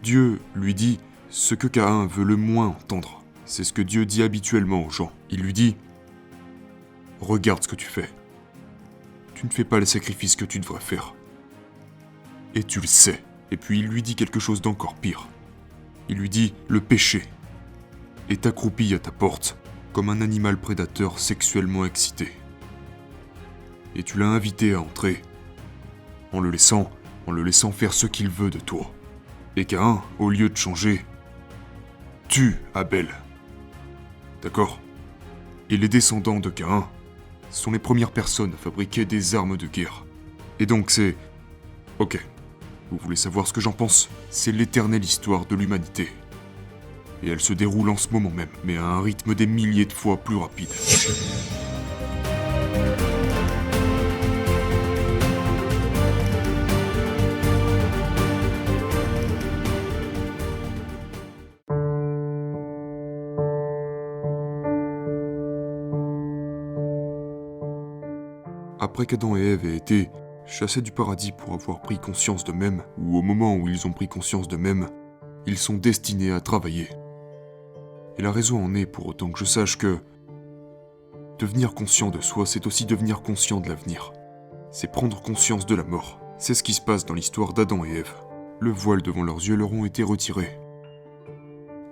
Dieu lui dit ce que Caïn veut le moins entendre. C'est ce que Dieu dit habituellement aux gens. Il lui dit « Regarde ce que tu fais. Tu ne fais pas les sacrifices que tu devrais faire. Et tu le sais. » Et puis il lui dit quelque chose d'encore pire. Il lui dit « Le péché est accroupi à ta porte comme un animal prédateur sexuellement excité. Et tu l'as invité à entrer en le laissant faire ce qu'il veut de toi. Et Caïn, au lieu de changer, tue Abel. D'accord ? Et les descendants de Caïn sont les premières personnes à fabriquer des armes de guerre. Et donc c'est... Ok, vous voulez savoir ce que j'en pense ? C'est l'éternelle histoire de l'humanité. Et elle se déroule en ce moment même, mais à un rythme des milliers de fois plus rapide. Après qu'Adam et Ève aient été chassés du paradis pour avoir pris conscience d'eux-mêmes, ou au moment où ils ont pris conscience d'eux-mêmes, ils sont destinés à travailler. Et la raison en est pour autant que je sache que devenir conscient de soi, c'est aussi devenir conscient de l'avenir. C'est prendre conscience de la mort. C'est ce qui se passe dans l'histoire d'Adam et Ève. Le voile devant leurs yeux leur ont été retirés.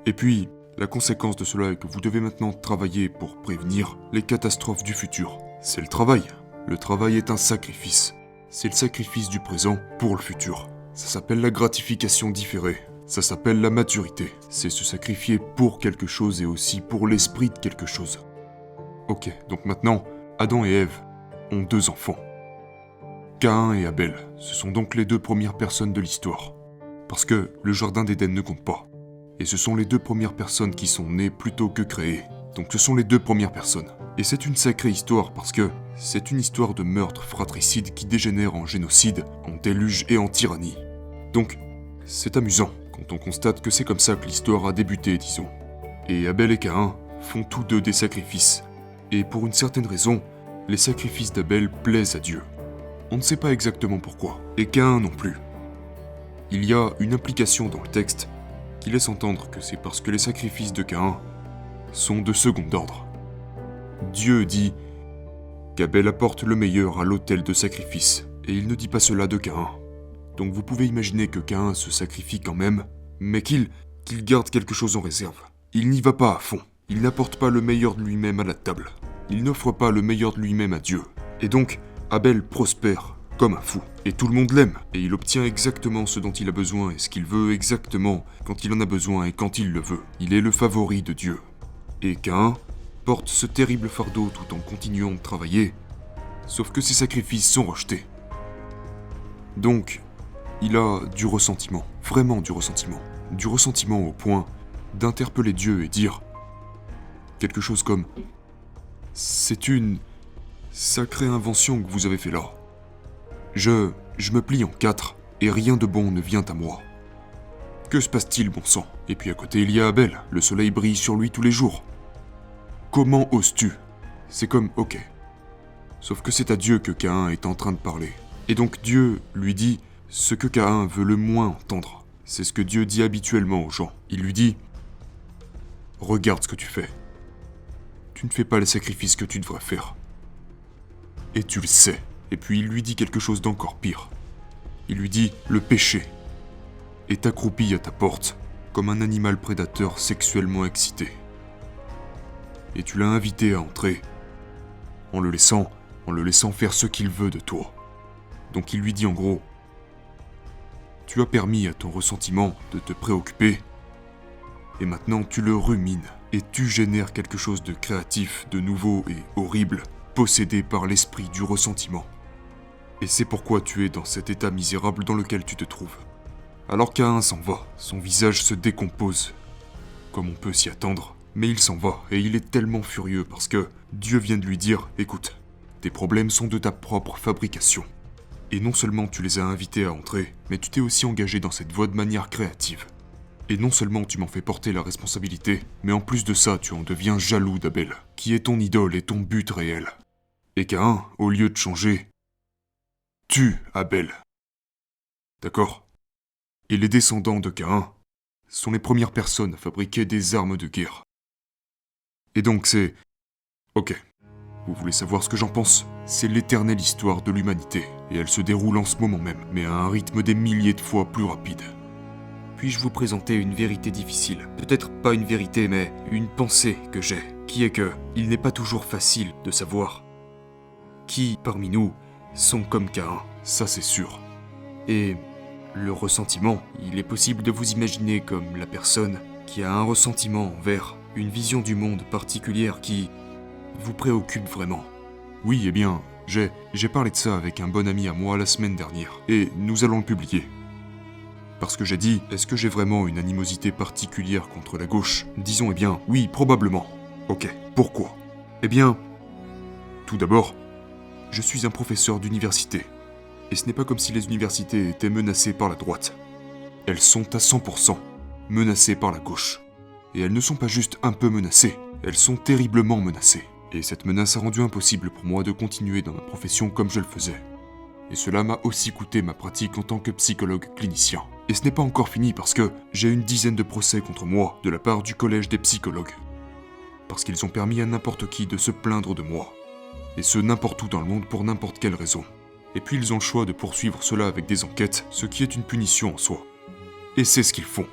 Et puis, la conséquence de cela est que vous devez maintenant travailler pour prévenir les catastrophes du futur. C'est le travail. Le travail est un sacrifice. C'est le sacrifice du présent pour le futur. Ça s'appelle la gratification différée. Ça s'appelle la maturité. C'est se sacrifier pour quelque chose et aussi pour l'esprit de quelque chose. Ok, donc maintenant, Adam et Ève ont 2 enfants. Caïn et Abel, ce sont donc les 2 premières personnes de l'histoire. Parce que le jardin d'Éden ne compte pas. Et ce sont les 2 premières personnes qui sont nées plutôt que créées. Donc ce sont les 2 premières personnes. Et c'est une sacrée histoire parce que c'est une histoire de meurtre fratricide qui dégénère en génocide, en déluge et en tyrannie. Donc, c'est amusant quand on constate que c'est comme ça que l'histoire a débuté, disons. Et Abel et Caïn font tous 2 des sacrifices. Et pour une certaine raison, les sacrifices d'Abel plaisent à Dieu. On ne sait pas exactement pourquoi, et Caïn non plus. Il y a une implication dans le texte qui laisse entendre que c'est parce que les sacrifices de Caïn sont de second ordre. Dieu dit qu'Abel apporte le meilleur à l'autel de sacrifice, et il ne dit pas cela de Caïn. Donc vous pouvez imaginer que Caïn se sacrifie quand même, mais qu'il garde quelque chose en réserve. Il n'y va pas à fond. Il n'apporte pas le meilleur de lui-même à la table. Il n'offre pas le meilleur de lui-même à Dieu. Et donc, Abel prospère comme un fou. Et tout le monde l'aime. Et il obtient exactement ce dont il a besoin et ce qu'il veut exactement quand il en a besoin et quand il le veut. Il est le favori de Dieu. Et Caïn porte ce terrible fardeau tout en continuant de travailler, sauf que ses sacrifices sont rejetés. Donc, il a du ressentiment, vraiment du ressentiment. Du ressentiment au point d'interpeller Dieu et dire quelque chose comme « C'est une sacrée invention que vous avez fait là. Je me plie en 4 et rien de bon ne vient à moi. Que se passe-t-il, bon sang ?» Et puis à côté, il y a Abel, le soleil brille sur lui tous les jours. Comment oses-tu ? C'est comme « ok ». Sauf que c'est à Dieu que Caïn est en train de parler. Et donc Dieu lui dit ce que Caïn veut le moins entendre. C'est ce que Dieu dit habituellement aux gens. Il lui dit « Regarde ce que tu fais. Tu ne fais pas les sacrifices que tu devrais faire. Et tu le sais. » Et puis il lui dit quelque chose d'encore pire. Il lui dit « Le péché est accroupi à ta porte comme un animal prédateur sexuellement excité. Et tu l'as invité à entrer en le laissant faire ce qu'il veut de toi. » Donc il lui dit en gros « Tu as permis à ton ressentiment de te préoccuper, et maintenant tu le rumines, et tu génères quelque chose de créatif, de nouveau et horrible, possédé par l'esprit du ressentiment. Et c'est pourquoi tu es dans cet état misérable dans lequel tu te trouves. » Alors Caïn s'en va, son visage se décompose, comme on peut s'y attendre, mais il s'en va, et il est tellement furieux parce que Dieu vient de lui dire « Écoute, tes problèmes sont de ta propre fabrication. Et non seulement tu les as invités à entrer, mais tu t'es aussi engagé dans cette voie de manière créative. Et non seulement tu m'en fais porter la responsabilité, mais en plus de ça, tu en deviens jaloux d'Abel, qui est ton idole et ton but réel. Et Caïn, au lieu de changer, tue Abel. D'accord ? Et les descendants de Caïn sont les premières personnes à fabriquer des armes de guerre. Et donc c'est... Ok. Vous voulez savoir ce que j'en pense? C'est l'éternelle histoire de l'humanité, et elle se déroule en ce moment même, mais à un rythme des milliers de fois plus rapide. Puis-je vous présenter une vérité difficile? Peut-être pas une vérité, mais une pensée que j'ai, qui est que il n'est pas toujours facile de savoir qui, parmi nous, sont comme Caïn, ça c'est sûr. Et le ressentiment, il est possible de vous imaginer comme la personne qui a un ressentiment envers une vision du monde particulière qui vous préoccupe vraiment. Oui, eh bien, j'ai parlé de ça avec un bon ami à moi la semaine dernière, et nous allons le publier. Parce que j'ai dit, est-ce que j'ai vraiment une animosité particulière contre la gauche? Disons, eh bien, oui, probablement. Ok, pourquoi? Eh bien, tout d'abord, je suis un professeur d'université. Et ce n'est pas comme si les universités étaient menacées par la droite. Elles sont à 100% menacées par la gauche. Et elles ne sont pas juste un peu menacées, elles sont terriblement menacées. Et cette menace a rendu impossible pour moi de continuer dans ma profession comme je le faisais. Et cela m'a aussi coûté ma pratique en tant que psychologue clinicien. Et ce n'est pas encore fini parce que j'ai une dizaine de procès contre moi de la part du collège des psychologues. Parce qu'ils ont permis à n'importe qui de se plaindre de moi. Et ce n'importe où dans le monde pour n'importe quelle raison. Et puis ils ont le choix de poursuivre cela avec des enquêtes, ce qui est une punition en soi. Et c'est ce qu'ils font.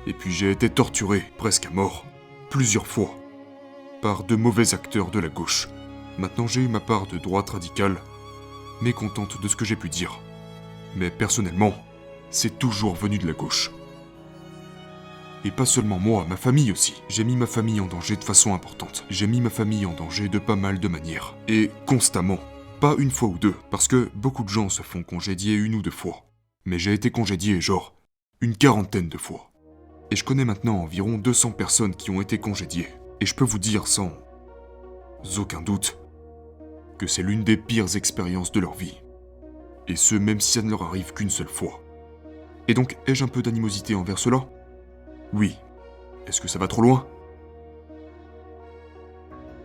Et puis j'ai été torturé, presque à mort, plusieurs fois, par de mauvais acteurs de la gauche. Maintenant j'ai eu ma part de droite radicale, mécontente de ce que j'ai pu dire. Mais personnellement, c'est toujours venu de la gauche. Et pas seulement moi, ma famille aussi. J'ai mis ma famille en danger de façon importante. J'ai mis ma famille en danger de pas mal de manières. Et constamment. Pas une fois ou deux, parce que beaucoup de gens se font congédier une ou deux fois. Mais j'ai été congédié, genre, une quarantaine de fois. Et je connais maintenant environ 200 personnes qui ont été congédiées. Et je peux vous dire sans aucun doute que c'est l'une des pires expériences de leur vie. Et ce, même si ça ne leur arrive qu'une seule fois. Et donc, ai-je un peu d'animosité envers cela? Oui. Est-ce que ça va trop loin?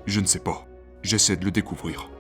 Je ne sais pas. J'essaie de le découvrir.